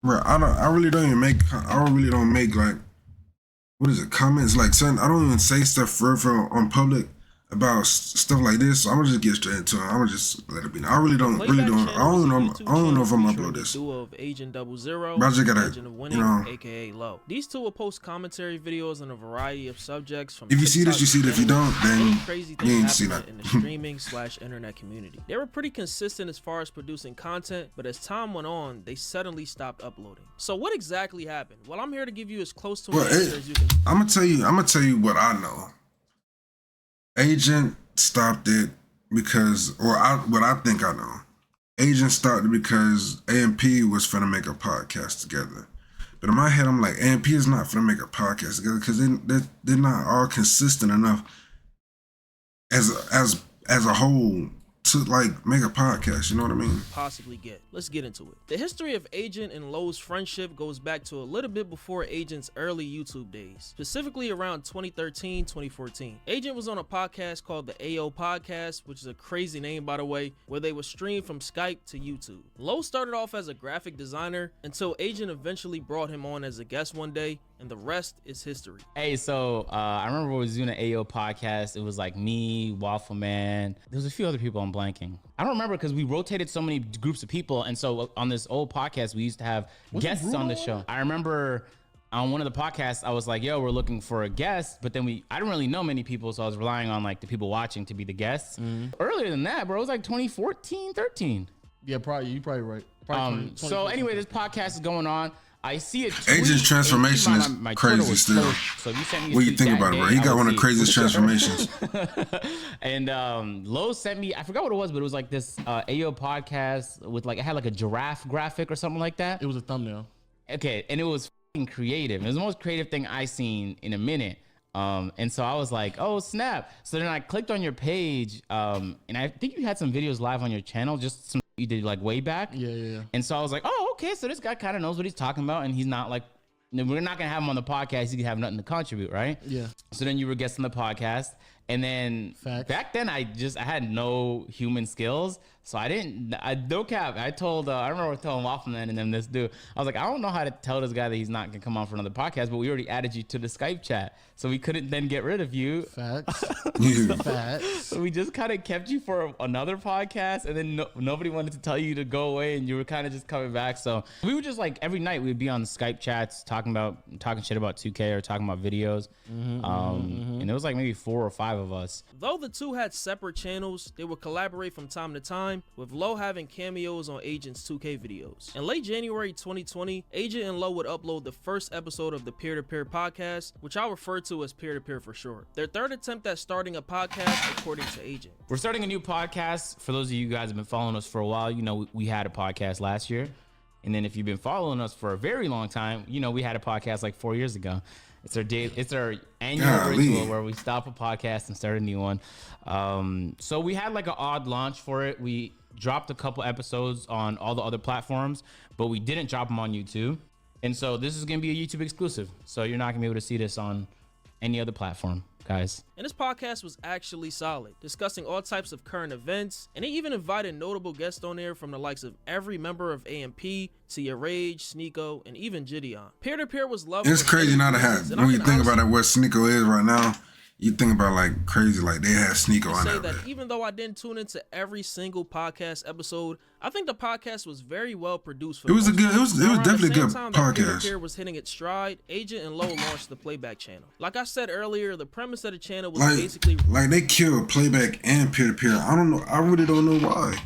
Bro, I really don't even make. I really don't make like what is it? Comments like certain. I don't even say stuff for on public about stuff like this. So I'm gonna just get straight into it. I'm gonna just let it be. I really The don't. Really Playback don't. channel was a I YouTube don't know channel if I'm gonna featuring upload the this. duo of Agent Double Zero But I just and gotta, Legend of you Winning, know. aka Low. These two will post commentary videos on a variety of subjects from If you see TikTok this, you to see it. If you cinema don't, to any then crazy you thing ain't see happening that. in the streaming/internet community. They were pretty consistent as far as producing content, but as time went on, they suddenly stopped uploading. So what exactly happened? Well, I'm here to give you as close to an answer as you can. I'm gonna tell you. I'm gonna tell you what I know. Agent stopped it because, what I think I know. Agent stopped it because AMP was finna make a podcast together. But in my head, I'm like, AMP is not finna make a podcast together because they're not all consistent enough as a whole to like make a podcast. You know what I mean? Possibly get. Let's get into it. The history of Agent and Low's friendship goes back to a little bit before Agent's early YouTube days, specifically around 2013, 2014. Agent was on a podcast called the AO Podcast, which is a crazy name by the way, where they would stream from Skype to YouTube. Low started off as a graphic designer until Agent eventually brought him on as a guest one day, and the rest is history. Hey, so I remember we was doing an AO podcast. It was like me, Waffle Man. There was a few other people I'm blanking. I don't remember because we rotated so many groups of people. And so on this old podcast, we used to have guests on the show. I remember on one of the podcasts, I was like, yo, we're looking for a guest. But then I didn't really know many people. So I was relying on like the people watching to be the guests. Earlier than that, bro, it was like 2014, 13. Yeah, probably. You're probably right. Probably So anyway, this podcast is going on. I see it. Agent's transformation is crazy still. So you sent me. What you think about it, bro? He got one of the craziest transformations. And Lowe sent me. I forgot what it was, but it was like this AO podcast with like it had like a giraffe graphic or something like that. It was a thumbnail. Okay, and it was fucking creative. It was the most creative thing I seen in a minute. And so I was like, oh snap. So then I clicked on your page, and I think you had some videos live on your channel, just some you did like way back. Yeah. And so I was like, oh, okay, so this guy kind of knows what he's talking about, and he's not like, we're not gonna have him on the podcast. He can have nothing to contribute, right? Yeah. So then you were guesting the podcast, and then back then I had no human skills, so no cap. I remember telling Waffleman and then this dude, I was like, I don't know how to tell this guy that he's not gonna come on for another podcast, but we already added you to the Skype chat, so we couldn't then get rid of you. Facts. Facts. So we just kind of kept you for another podcast, and then nobody wanted to tell you to go away, and you were kind of just coming back. So we would just like every night we'd be on the Skype chats talking shit about 2K or talking about videos. And it was like maybe 4 or 5 of us. Though the two had separate channels, they would collaborate from time to time, with Low having cameos on Agent's 2K videos. In late January 2020, Agent and Low would upload the first episode of the Peer-to-Peer podcast, which I'll refer to as Peer-to-Peer for short. Their third attempt at starting a podcast, according to Agent. We're starting a new podcast. For those of you guys who have been following us for a while, you know we had a podcast last year. And then if you've been following us for a very long time, you know we had a podcast like 4 years ago. It's our annual ritual where we stop a podcast and start a new one. So we had like an odd launch for it. We dropped a couple episodes on all the other platforms, but we didn't drop them on YouTube. And so this is going to be a YouTube exclusive. So you're not going to be able to see this on any other platform, guys. And this podcast was actually solid, discussing all types of current events, and they even invited notable guests on there from the likes of every member of AMP, Tia Rage, Sneeko, and even Gideon. Peer-to-Peer was loved. It's crazy not to have. When you think about it, where Sneeko is right now, you think about like crazy, like they had Sneeko on that. That even though I didn't tune into every single podcast episode, I think the podcast was very well produced. It was definitely a good podcast. Peer-to-Peer was hitting its stride. Agent and Low launched the Playback channel. Like I said earlier, the premise of the channel was basically like they killed Playback and Peer-to-Peer. I don't know. I really don't know why.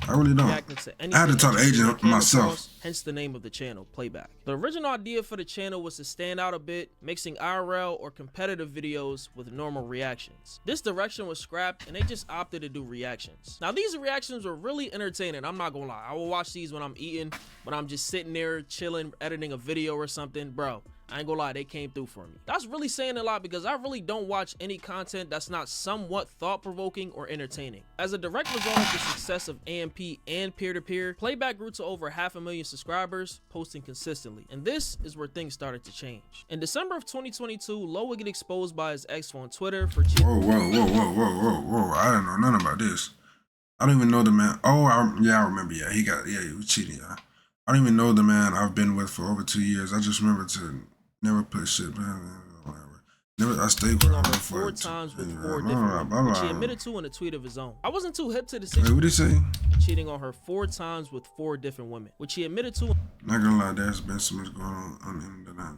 I really don't. I had to talk to Agent myself. Hence the name of the channel, Playback. The original idea for the channel was to stand out a bit, mixing IRL or competitive videos with normal reactions. This direction was scrapped and they just opted to do reactions. Now these reactions were really entertaining, I'm not gonna lie. I will watch these when I'm eating, when I'm just sitting there chilling, editing a video or something. Bro, I ain't gonna lie, they came through for me. That's really saying a lot because I really don't watch any content that's not somewhat thought-provoking or entertaining. As a direct result of the success of AMP and Peer-to-Peer, Playback grew to over 500,000 subscribers, posting consistently. And this is where things started to change. In December of 2022, Low would get exposed by his ex on Twitter for cheating. Whoa. I didn't know nothing about this. I don't even know the man. Oh, I remember. Yeah, he was cheating, yeah. I don't even know the man I've been with for over 2 years. I just remember to never put shit behind me. Never, I stayed with Cheating her on her for 4 times with 4 blah, different blah, women, which blah. he admitted to in a tweet of his own. I wasn't too hip to the Wait, situation. what'd he say? Cheating on her 4 times with 4 different women, which he admitted to Not gonna lie, there's been so much going on him that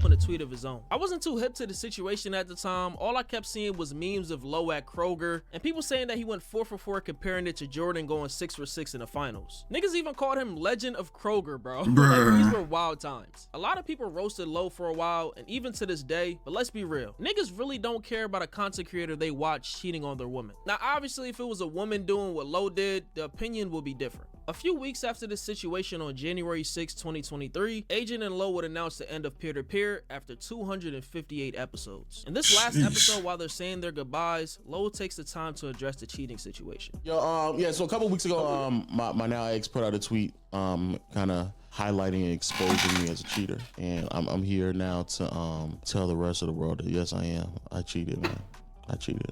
in a tweet of his own. I wasn't too hip to the situation at the time. All I kept seeing was memes of Lowe at Kroger and people saying that he went 4 for 4, comparing it to Jordan going 6 for 6 in the finals. Niggas even called him Legend of Kroger, bro. Like, these were wild times. A lot of people roasted Lowe for a while and even to this day, but let's be real. Niggas really don't care about a content creator they watch cheating on their woman. Now, obviously, if it was a woman doing what Lowe did, the opinion will be different. A few weeks after this situation on January 6, 2023, Agent and Lowe would announce the end of Peer-to-Peer after 258 episodes. In this last episode, while they're saying their goodbyes, Lowe takes the time to address the cheating situation. Yeah, so a couple weeks ago, my now ex put out a tweet kind of highlighting and exposing me as a cheater. And I'm here now to tell the rest of the world that yes, I am. I cheated, man. I cheated.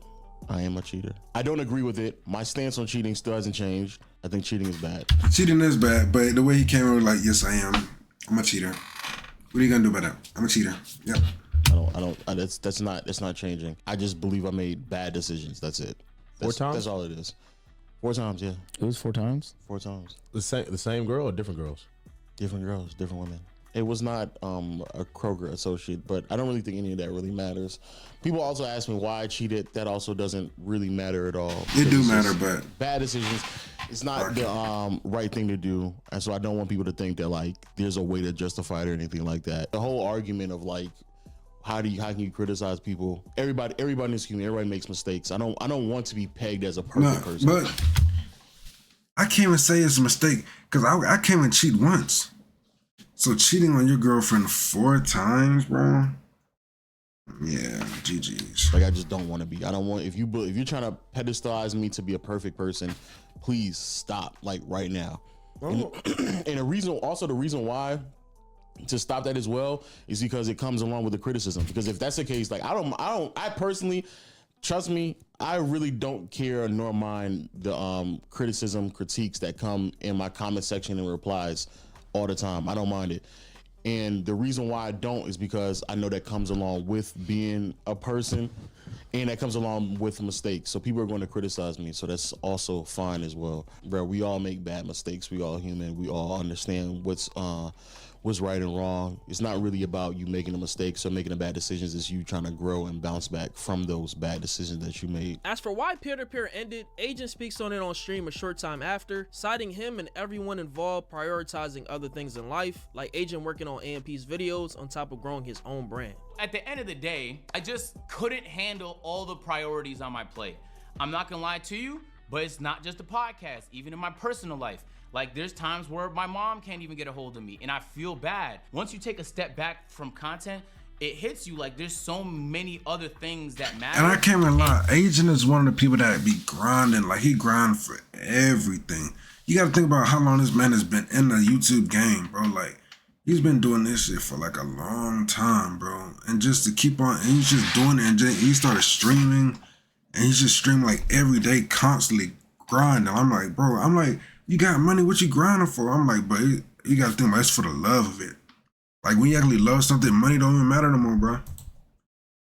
I am a cheater. I don't agree with it. My stance on cheating still hasn't changed. I think cheating is bad. cheating is bad, but the way he came over, like, yes, I am. I'm a cheater. What are you gonna do about that? I'm a cheater. Yep. That's not changing. I just believe I made bad decisions. That's it. 4 times? That's all it is. 4 times, yeah. It was 4 times. 4 times. The same girl or different girls? Different girls, different women. It was not a Kroger associate, but I don't really think any of that really matters. People also ask me why I cheated. That also doesn't really matter at all. It do matter, but bad decisions. It's not the right thing to do, and so I don't want people to think that like there's a way to justify it or anything like that. The whole argument of like how can you criticize people? Everybody is human. Everybody makes mistakes. I don't want to be pegged as a perfect person. But I can't even say it's a mistake because I can't even cheat once. So cheating on your girlfriend 4 times, bro. Yeah, GG's. Like I just don't want to be. I don't want if you're trying to pedestalize me to be a perfect person, please stop like right now. And the reason why to stop that as well is because it comes along with the criticism. Because if that's the case, like I personally, trust me, I really don't care nor mind the critiques that come in my comment section and replies all the time. I don't mind it. And the reason why I don't is because I know that comes along with being a person and that comes along with mistakes. So people are going to criticize me. So that's also fine as well. Bro, we all make bad mistakes. We all human. We all understand what's right and wrong. It's not really about you making a mistake or making a bad decisions. It's you trying to grow and bounce back from those bad decisions that you made. As for why Peer-to-Peer ended, Agent speaks on it on stream a short time after, citing him and everyone involved prioritizing other things in life, like Agent working on AMP's videos on top of growing his own brand. At the end of the day, I just couldn't handle all the priorities on my plate. I'm not gonna lie to you, but it's not just a podcast, even in my personal life. Like there's times where my mom can't even get a hold of me and I feel bad. Once you take a step back from content, it hits you like there's so many other things that matter. And I can't even lie, Agent is one of the people that be grinding. Like he grind for everything. You gotta think about how long this man has been in the YouTube game, bro. Like he's been doing this shit for like a long time, bro. And just to keep on, and he's just doing it. And he started streaming and he's just streaming like every day, constantly grinding. I'm like, bro, you got money, what you grinding for? I'm like, but you gotta think about it's for the love of it. Like when you actually love something, money don't even matter no more, bro.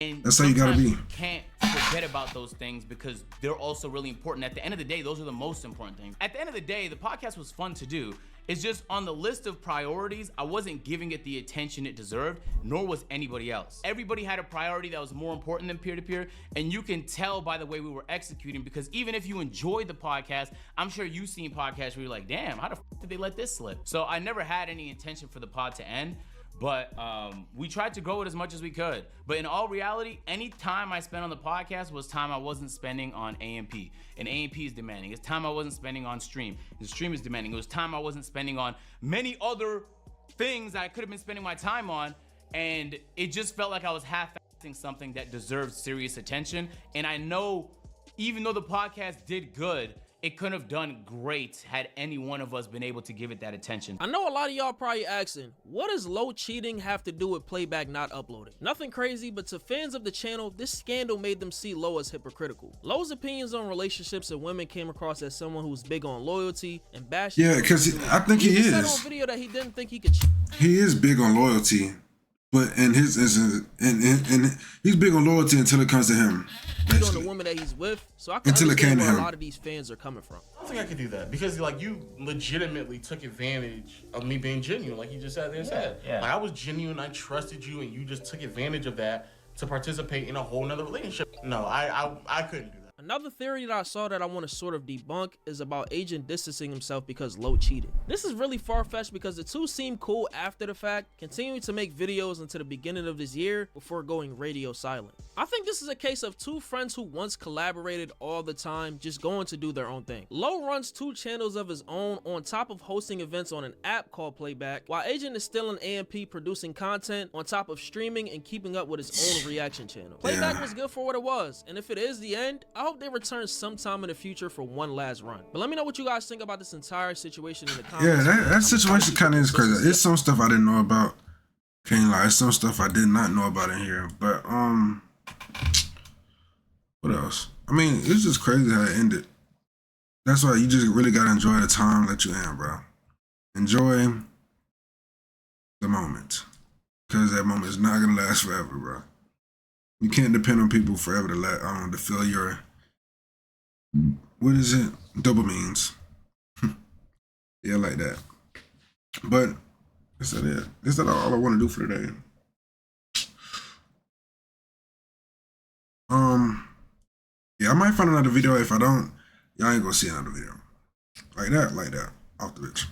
And that's how you gotta be. You can't forget about those things because they're also really important. At the end of the day, those are the most important things. At the end of the day, the podcast was fun to do. It's just on the list of priorities, I wasn't giving it the attention it deserved, nor was anybody else. Everybody had a priority that was more important than Peer-to-Peer, and you can tell by the way we were executing, because even if you enjoyed the podcast, I'm sure you've seen podcasts where you're like, damn, how the f did they let this slip? So I never had any intention for the pod to end, but we tried to grow it as much as we could. But in all reality, any time I spent on the podcast was time I wasn't spending on AMP. And AMP is demanding. It's time I wasn't spending on stream. And stream is demanding. It was time I wasn't spending on many other things I could have been spending my time on. And it just felt like I was half-assing something that deserved serious attention. And I know, even though the podcast did good, it couldn't have done great had any one of us been able to give it that attention. I know a lot of y'all probably asking, what does Low cheating have to do with Playback not uploading? Nothing crazy, but to fans of the channel, this scandal made them see Low as hypocritical. Low's opinions on relationships and women came across as someone who's big on loyalty and bashing. Yeah, because I think he said is. on video that he didn't think he could cheat. He is big on loyalty, but in his instance, and he's big on loyalty until it comes to him. On the Basically. woman that he's with, so I can Until it came understand to where a him. lot of these fans are coming from. I don't think I could do that because like you legitimately took advantage of me being genuine, like you just sat there and said. yeah. Like I was genuine, I trusted you, and you just took advantage of that to participate in a whole nother relationship. No, I couldn't do that. Another theory that I saw that I want to sort of debunk is about Agent distancing himself because Low cheated. This is really far-fetched because the two seem cool after the fact, continuing to make videos until the beginning of this year before going radio silent. I think this is a case of two friends who once collaborated all the time just going to do their own thing. Low runs 2 channels of his own on top of hosting events on an app called Playback, while Agent is still in AMP producing content on top of streaming and keeping up with his own reaction channel. Playback was good for what it was, and if it is the end, I hope they return sometime in the future for one last run. But let me know what you guys think about this entire situation in the comments. Yeah, that situation kind of is crazy. It's some stuff I didn't know about. Can't lie, it's some stuff I did not know about in here. But what else? I mean, it's just crazy how it ended. That's why you just really gotta enjoy the time that you in, bro. Enjoy the moment, because that moment is not gonna last forever, bro. You can't depend on people forever to fill your, what is it? Dopamines. Yeah, like that. But is that it? Is that all I want to do for today? Yeah, I might find another video. If I don't, y'all ain't gonna see another video. Like that, off the bitch.